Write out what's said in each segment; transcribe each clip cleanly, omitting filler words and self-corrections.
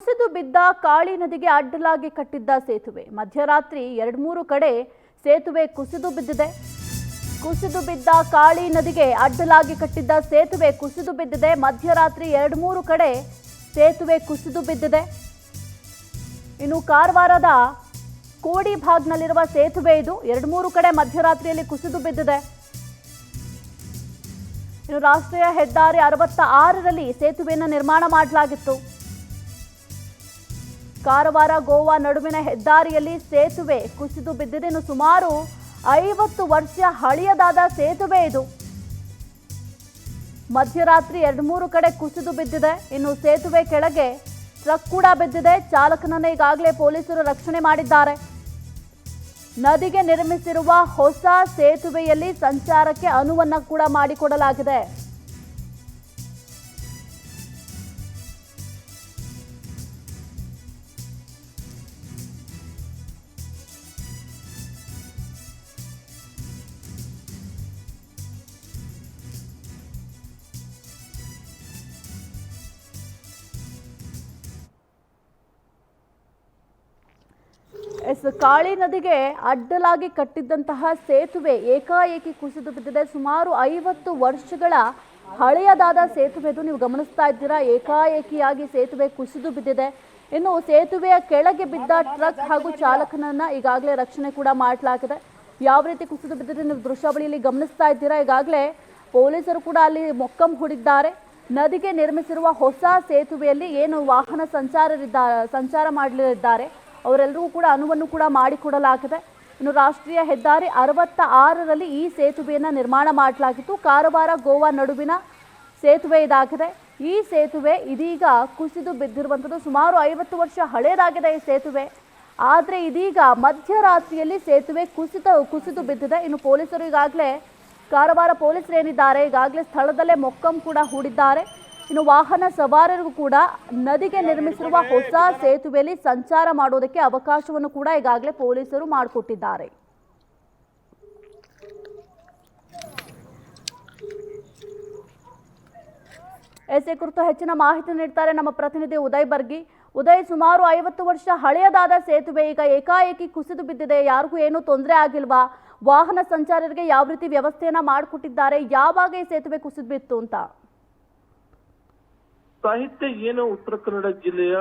ಕುಸಿದು ಬಿದ್ದ ಕಾಳಿ ನದಿಗೆ ಅಡ್ಡಲಾಗಿ ಕಟ್ಟಿದ್ದ ಸೇತುವೆ ಮಧ್ಯರಾತ್ರಿ 2-3 ಕಡೆ ಸೇತುವೆ ಕುಸಿದು ಬಿದ್ದಿದೆ. ಕುಸಿದು ಬಿದ್ದ ಕಾಳಿ ನದಿಗೆ ಅಡ್ಡಲಾಗಿ ಕಟ್ಟಿದ್ದ ಸೇತುವೆ ಕುಸಿದು ಬಿದ್ದಿದೆ. ಮಧ್ಯರಾತ್ರಿ 2-3 ಕಡೆ ಸೇತುವೆ ಕುಸಿದು ಬಿದ್ದಿದೆ. ಇನ್ನು ಕಾರವಾರದ ಕೋಡಿಭಾಗ್ನಲ್ಲಿರುವ ಸೇತುವೆ ಇದು 2-3 ಕಡೆ ಮಧ್ಯರಾತ್ರಿಯಲ್ಲಿ ಕುಸಿದು ಬಿದ್ದಿದೆ. ಇನ್ನು ರಾಷ್ಟ್ರೀಯ ಹೆದ್ದಾರಿ 66ರಲ್ಲಿ ಸೇತುವೆಯನ್ನು ನಿರ್ಮಾಣ ಮಾಡಲಾಗಿತ್ತು. ಕಾರವಾರ ಗೋವಾ ನಡುವಿನ ಹೆದ್ದಾರಿಯಲ್ಲಿ ಸೇತುವೆ ಕುಸಿದು ಬಿದ್ದಿದೆ. ಇನ್ನು ಸುಮಾರು 50 ವರ್ಷ ಹಳೆಯದಾದ ಸೇತುವೆ ಇದು. ಮಧ್ಯರಾತ್ರಿ 2-3 ಕಡೆ ಕುಸಿದು ಬಿದ್ದಿದೆ. ಇನ್ನು ಸೇತುವೆ ಕೆಳಗೆ ಟ್ರಕ್ ಕೂಡ ಬಿದ್ದಿದೆ. ಚಾಲಕನನ್ನು ಈಗಾಗಲೇ ಪೊಲೀಸರು ರಕ್ಷಣೆ ಮಾಡಿದ್ದಾರೆ. ನದಿಗೆ ನಿರ್ಮಿಸಿರುವ ಹೊಸ ಸೇತುವೆಯಲ್ಲಿ ಸಂಚಾರಕ್ಕೆ ಅನುವನ್ನು ಕೂಡ ಮಾಡಿಕೊಡಲಾಗಿದೆ. ಕಾಳಿ ನದಿಗೆ ಅಡ್ಡಲಾಗಿ ಕಟ್ಟಿದ್ದಂತಹ ಸೇತುವೆ ಏಕಾಏಕಿ ಕುಸಿದು ಬಿದ್ದಿದೆ. ಸುಮಾರು 50 ವರ್ಷಗಳ ಹಳೆಯದಾದ ಸೇತುವೆ ಇದು. ನೀವು ಗಮನಿಸ್ತಾ ಇದ್ದೀರಾ, ಏಕಾಏಕಿಯಾಗಿ ಸೇತುವೆ ಕುಸಿದು ಬಿದ್ದಿದೆ. ಇನ್ನು ಸೇತುವೆಯ ಕೆಳಗೆ ಬಿದ್ದ ಟ್ರಕ್ ಹಾಗೂ ಚಾಲಕನನ್ನ ಈಗಾಗಲೇ ರಕ್ಷಣೆ ಕೂಡ ಮಾಡಲಾಗಿದೆ. ಯಾವ ರೀತಿ ಕುಸಿದು ಬಿದ್ದಿದೆ ನೀವು ದೃಶ್ಯಾವಳಿಯಲ್ಲಿ ಗಮನಿಸ್ತಾ ಇದ್ದೀರಾ. ಈಗಾಗಲೇ ಪೊಲೀಸರು ಕೂಡ ಅಲ್ಲಿ ಮೊಕ್ಕಂ ಹೂಡಿದ್ದಾರೆ. ನದಿಗೆ ನಿರ್ಮಿಸಿರುವ ಹೊಸ ಸೇತುವೆಯಲ್ಲಿ ಏನು ವಾಹನ ಸಂಚಾರ ಮಾಡಲಿದ್ದಾರೆ ಅವರೆಲ್ಲರಿಗೂ ಕೂಡ ಅನುವನ್ನು ಕೂಡ ಮಾಡಿಕೊಡಲಾಗಿದೆ. ಇನ್ನು ರಾಷ್ಟ್ರೀಯ ಹೆದ್ದಾರಿ 66ರಲ್ಲಿ ಈ ಸೇತುವೆಯನ್ನು ನಿರ್ಮಾಣ ಮಾಡಲಾಗಿತ್ತು. ಕಾರವಾರ ಗೋವಾ ನಡುವಿನ ಸೇತುವೆ ಇದಾಗಿದೆ. ಈ ಸೇತುವೆ ಇದೀಗ ಕುಸಿದು ಬಿದ್ದಿರುವಂಥದ್ದು. ಸುಮಾರು 50 ವರ್ಷ ಹಳೆಯದಾಗಿದೆ ಈ ಸೇತುವೆ. ಆದರೆ ಇದೀಗ ಮಧ್ಯರಾತ್ರಿಯಲ್ಲಿ ಸೇತುವೆ ಕುಸಿದು ಬಿದ್ದಿದೆ. ಇನ್ನು ಪೊಲೀಸರು ಈಗಾಗಲೇ ಕಾರವಾರ ಪೊಲೀಸರು ಏನಿದ್ದಾರೆ ಈಗಾಗಲೇ ಸ್ಥಳದಲ್ಲೇ ಮೊಕ್ಕಂ ಕೂಡ ಹೂಡಿದ್ದಾರೆ. ಇನ್ನು ವಾಹನ ಸವಾರರಿಗೂ ಕೂಡ ನದಿಗೆ ನಿರ್ಮಿಸಿರುವ ಹೊಸ ಸೇತುವೆಯಲ್ಲಿ ಸಂಚಾರ ಮಾಡೋದಕ್ಕೆ ಅವಕಾಶವನ್ನು ಕೂಡ ಈಗಾಗಲೇ ಪೊಲೀಸರು ಮಾಡಿಕೊಟ್ಟಿದ್ದಾರೆ. ಈ ಕುರಿತು ಹೆಚ್ಚಿನ ಮಾಹಿತಿ ನೀಡ್ತಾರೆ ನಮ್ಮ ಪ್ರತಿನಿಧಿ ಉದಯ್ ಬರ್ಗಿ. ಉದಯ್, ಸುಮಾರು 50 ವರ್ಷ ಹಳೆಯದಾದ ಸೇತುವೆ ಈಗ ಏಕಾಏಕಿ ಕುಸಿದು ಬಿದ್ದಿದೆ. ಯಾರಿಗೂ ಏನೂ ತೊಂದರೆ ಆಗಿಲ್ವಾ? ವಾಹನ ಸಂಚಾರರಿಗೆ ಯಾವ ರೀತಿ ವ್ಯವಸ್ಥೆಯನ್ನ ಮಾಡಿಕೊಟ್ಟಿದ್ದಾರೆ? ಯಾವಾಗ ಈ ಸೇತುವೆ ಕುಸಿದು ಬಿತ್ತು ಅಂತ? ಸಾಹಿತ್ಯ ಏನು ಉತ್ತರ ಕನ್ನಡ ಜಿಲ್ಲೆಯ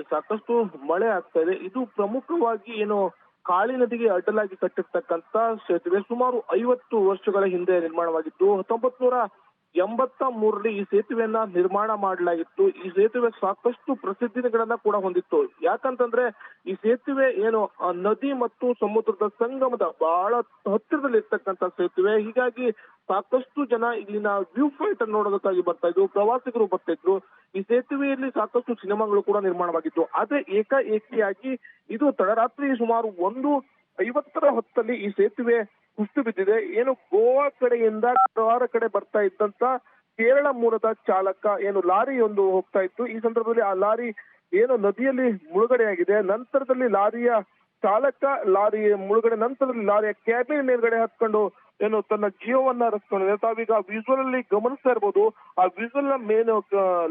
ಸಾಕಷ್ಟು ಮಳೆ ಆಗ್ತಾ ಇದೆ. ಇದು ಪ್ರಮುಖವಾಗಿ ಏನು ಕಾಳಿ ನದಿಗೆ ಅಡ್ಡಲಾಗಿ ಕಟ್ಟಿರ್ತಕ್ಕಂತ ಸೇತುವೆ ಸುಮಾರು 50 ವರ್ಷಗಳ ಹಿಂದೆ ನಿರ್ಮಾಣವಾಗಿತ್ತು. 1983ರಲ್ಲಿ ಈ ಸೇತುವೆಯನ್ನ ನಿರ್ಮಾಣ ಮಾಡಲಾಗಿತ್ತು. ಈ ಸೇತುವೆ ಸಾಕಷ್ಟು ಪ್ರಸಿದ್ಧಿಗಳನ್ನ ಕೂಡ ಹೊಂದಿತ್ತು. ಯಾಕಂತಂದ್ರೆ ಈ ಸೇತುವೆ ಏನು ನದಿ ಮತ್ತು ಸಮುದ್ರದ ಸಂಗಮದ ಬಹಳ ಹತ್ತಿರದಲ್ಲಿ ಇರ್ತಕ್ಕಂಥ ಸೇತುವೆ. ಹೀಗಾಗಿ ಸಾಕಷ್ಟು ಜನ ಇಲ್ಲಿನ ವ್ಯೂ ಪಾಯಿಂಟ್ ಅನ್ನು ನೋಡೋದಕ್ಕಾಗಿ ಬರ್ತಾ ಇದ್ರು, ಪ್ರವಾಸಿಗರು ಬರ್ತಾ ಇದ್ರು. ಈ ಸೇತುವೆಯಲ್ಲಿ ಸಾಕಷ್ಟು ಸಿನಿಮಾಗಳು ಕೂಡ ನಿರ್ಮಾಣವಾಗಿತ್ತು. ಆದ್ರೆ ಏಕಾಏಕಿಯಾಗಿ ಇದು ತಡರಾತ್ರಿ ಸುಮಾರು 1:50 ಹೊತ್ತಲ್ಲಿ ಈ ಸೇತುವೆ ಕುಸಿದು ಬಿದ್ದಿದೆ. ಏನು ಗೋವಾ ಕಡೆಯಿಂದ ಕಾರವಾರ ಕಡೆ ಬರ್ತಾ ಇದ್ದಂತ ಕೇರಳ ಮೂಲದ ಚಾಲಕ ಏನು ಲಾರಿ ಒಂದು ಹೋಗ್ತಾ ಇತ್ತು. ಈ ಸಂದರ್ಭದಲ್ಲಿ ಆ ಲಾರಿ ಏನು ನದಿಯಲ್ಲಿ ಮುಳುಗಡೆಯಾಗಿದೆ. ನಂತರದಲ್ಲಿ ಲಾರಿಯ ಚಾಲಕ ಮುಳುಗಡೆ ನಂತರದಲ್ಲಿ ಲಾರಿಯ ಕ್ಯಾಬಿನ್ ಮೇಲ್ಗಡೆ ಹತ್ಕೊಂಡು ಏನು ತನ್ನ ಜೀವವನ್ನ ರಕ್ಷಿಸ್ಕೊಂಡಿದೆ. ತಾವೀಗ ವಿಜುವಲ್ ಅಲ್ಲಿ ಗಮನಿಸ್ತಾ ಇರ್ಬೋದು. ಆ ವಿಜುವಲ್ ನ ಮೇನು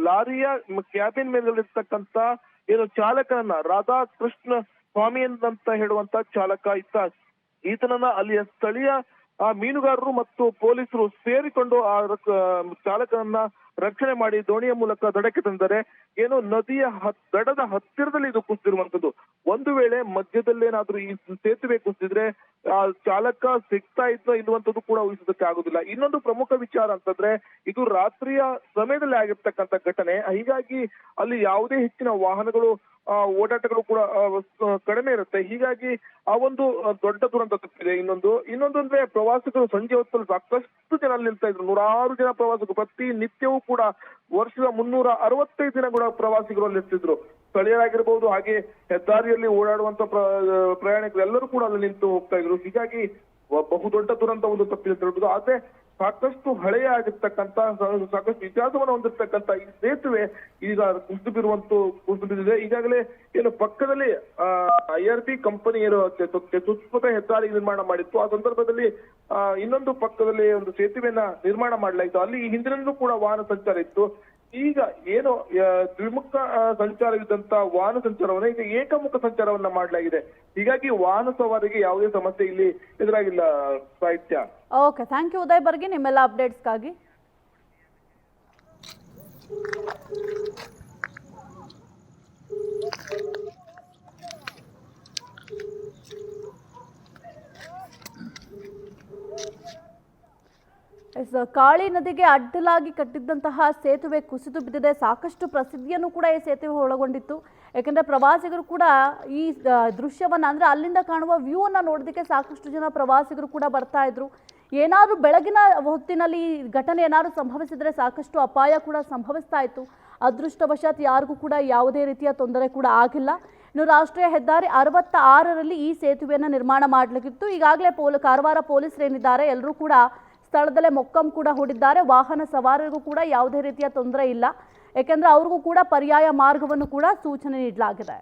ಲಾರಿಯ ಕ್ಯಾಬಿನ್ ಮೇಲಿರ್ತಕ್ಕಂತ ಏನು ಚಾಲಕನನ್ನ ರಾಧಾ ಕೃಷ್ಣ ಸ್ವಾಮಿ ಅಂತ ಹೇಳುವಂತ ಚಾಲಕ ಈತನನ್ನ ಅಲ್ಲಿಯ ಸ್ಥಳೀಯ ಮೀನುಗಾರರು ಮತ್ತು ಪೊಲೀಸರು ಸೇರಿಕೊಂಡು ಆ ಚಾಲಕನನ್ನ ರಕ್ಷಣೆ ಮಾಡಿ ದೋಣಿಯ ಮೂಲಕ ದಡಕ್ಕೆ ತಂದರೆ ಏನು ನದಿಯ ದಡದ ಹತ್ತಿರದಲ್ಲಿ ಇದು ಕುಸಿದಿರುವಂತದ್ದು. ಒಂದು ವೇಳೆ ಮಧ್ಯದಲ್ಲೇನಾದ್ರೂ ಈ ಸೇತುವೆ ಕುಸಿದ್ರೆ ಆ ಚಾಲಕ ಸಿಗ್ತಾ ಇದ್ದ ಇರುವಂತದ್ದು ಕೂಡ ಊಹಿಸೋದಕ್ಕೆ ಆಗುದಿಲ್ಲ. ಇನ್ನೊಂದು ಪ್ರಮುಖ ವಿಚಾರ ಅಂತಂದ್ರೆ ಇದು ರಾತ್ರಿಯ ಸಮಯದಲ್ಲಿ ಆಗಿರ್ತಕ್ಕಂಥ ಘಟನೆ. ಹೀಗಾಗಿ ಅಲ್ಲಿ ಯಾವುದೇ ಹೆಚ್ಚಿನ ವಾಹನಗಳು ಓಡಾಟಗಳು ಕೂಡ ಕಡಿಮೆ ಇರುತ್ತೆ. ಹೀಗಾಗಿ ಆ ಒಂದು ದೊಡ್ಡ ದುರಂತ ತಪ್ಪಿದೆ. ಇನ್ನೊಂದು ಅಂದ್ರೆ ಪ್ರವಾಸಿಗರು ಸಂಜೆ ಹೊತ್ತಲ್ಲಿ ಸಾಕಷ್ಟು ಜನ ಅಲ್ಲಿ ನಿಲ್ತಾ ಇದ್ರು. 100 ಜನ ಪ್ರವಾಸಿಗರು ಪ್ರತಿ ನಿತ್ಯವೂ ಕೂಡ ವರ್ಷದ 365 ದಿನ ಕೂಡ ಪ್ರವಾಸಿಗರು ಅಲ್ಲಿ ಇರ್ತಿದ್ರು. ಸ್ಥಳೀಯರಾಗಿರ್ಬಹುದು, ಹಾಗೆ ಹೆದ್ದಾರಿಯಲ್ಲಿ ಓಡಾಡುವಂತ ಪ್ರಯಾಣಿಕರು ಎಲ್ಲರೂ ಕೂಡ ಅಲ್ಲಿ ನಿಂತು ಹೋಗ್ತಾ ಇದ್ರು. ಹೀಗಾಗಿ ಬಹುದೊಡ್ಡ ದುರಂತ ಒಂದು ತಪ್ಪಿದೆ ಅಂತ ಹೇಳ್ಬೋದು. ಆದ್ರೆ ಸಾಕಷ್ಟು ಹಳೆಯ ಆಗಿರ್ತಕ್ಕಂಥ ಸಾಕಷ್ಟು ಇತಿಹಾಸವನ್ನು ಹೊಂದಿರ್ತಕ್ಕಂಥ ಈ ಸೇತುವೆ ಈಗ ಕುಸಿದು ಬಿದ್ದಿದೆ. ಈಗಾಗಲೇ ಏನು ಪಕ್ಕದಲ್ಲಿ IRB ಕಂಪನಿ ಏನು ಚತುಷ್ಪಥ ಹೆದ್ದಾರಿ ನಿರ್ಮಾಣ ಮಾಡಿತ್ತು. ಆ ಸಂದರ್ಭದಲ್ಲಿ ಇನ್ನೊಂದು ಪಕ್ಕದಲ್ಲಿ ಒಂದು ಸೇತುವೆಯನ್ನ ನಿರ್ಮಾಣ ಮಾಡಲಾಯಿತು. ಅಲ್ಲಿ ಹಿಂದಿನಿಂದಲೂ ಕೂಡ ವಾಹನ ಸಂಚಾರ ಇತ್ತು. ಈಗ ಏನು ದ್ವಿಮುಖ ಸಂಚಾರವಿದ್ದಂತ ವಾಹನ ಸಂಚಾರವನ್ನ ಈಗ ಏಕಮುಖ ಸಂಚಾರವನ್ನ ಮಾಡಲಾಗಿದೆ. ಹೀಗಾಗಿ ವಾಹನ ಸವಾರಿಗೆ ಯಾವುದೇ ಸಮಸ್ಯೆ ಇಲ್ಲಿ ಎದುರಾಗಿಲ್ಲ ಸಾಹಿತ್ಯ. Okay, thank you Uday Bargi ನಿಮ್ಮೆಲ್ಲ ಅಪ್ಡೇಟ್ಸ್ಗಾಗಿ. ಕಾಳಿ ನದಿಗೆ ಅಡ್ಡಲಾಗಿ ಕಟ್ಟಿದ್ದಂತಹ ಸೇತುವೆ ಕುಸಿದು ಬಿದ್ದಿದೆ. ಸಾಕಷ್ಟು ಪ್ರಸಿದ್ಧಿಯನ್ನು ಕೂಡ ಈ ಸೇತುವೆ ಒಳಗೊಂಡಿತ್ತು. ಯಾಕಂದ್ರೆ ಪ್ರವಾಸಿಗರು ಕೂಡ ಈ ದೃಶ್ಯವನ್ನ ಅಂದ್ರೆ ಅಲ್ಲಿಂದ ಕಾಣುವ ವ್ಯೂ ಅನ್ನ ನೋಡೋದಕ್ಕೆ ಸಾಕಷ್ಟು ಜನ ಪ್ರವಾಸಿಗರು ಕೂಡ ಬರ್ತಾ ಇದ್ರು. ಏನಾದರೂ ಬೆಳಗಿನ ಹೊತ್ತಿನಲ್ಲಿ ಈ ಘಟನೆ ಏನಾದರೂ ಸಂಭವಿಸಿದ್ರೆ ಸಾಕಷ್ಟು ಅಪಾಯ ಕೂಡ ಸಂಭವಿಸ್ತಾ ಇತ್ತು. ಅದೃಷ್ಟವಶಾತ್ ಯಾರಿಗೂ ಕೂಡ ಯಾವುದೇ ರೀತಿಯ ತೊಂದರೆ ಕೂಡ ಆಗಿಲ್ಲ. ಇನ್ನು ರಾಷ್ಟ್ರೀಯ ಹೆದ್ದಾರಿ 66ರಲ್ಲಿ ಈ ಸೇತುವೆಯನ್ನು ನಿರ್ಮಾಣ ಮಾಡಲಾಗಿತ್ತು. ಈಗಾಗಲೇ ಕಾರವಾರ ಪೊಲೀಸರು ಏನಿದ್ದಾರೆ ಎಲ್ಲರೂ ಕೂಡ ಸ್ಥಳದಲ್ಲೇ ಮೊಕ್ಕಂ ಕೂಡ ಹೂಡಿದ್ದಾರೆ. ವಾಹನ ಸವಾರರಿಗೂ ಕೂಡ ಯಾವುದೇ ರೀತಿಯ ತೊಂದರೆ ಇಲ್ಲ. ಯಾಕೆಂದ್ರೆ ಅವ್ರಿಗೂ ಕೂಡ ಪರ್ಯಾಯ ಮಾರ್ಗವನ್ನು ಕೂಡ ಸೂಚನೆ ನೀಡಲಾಗಿದೆ.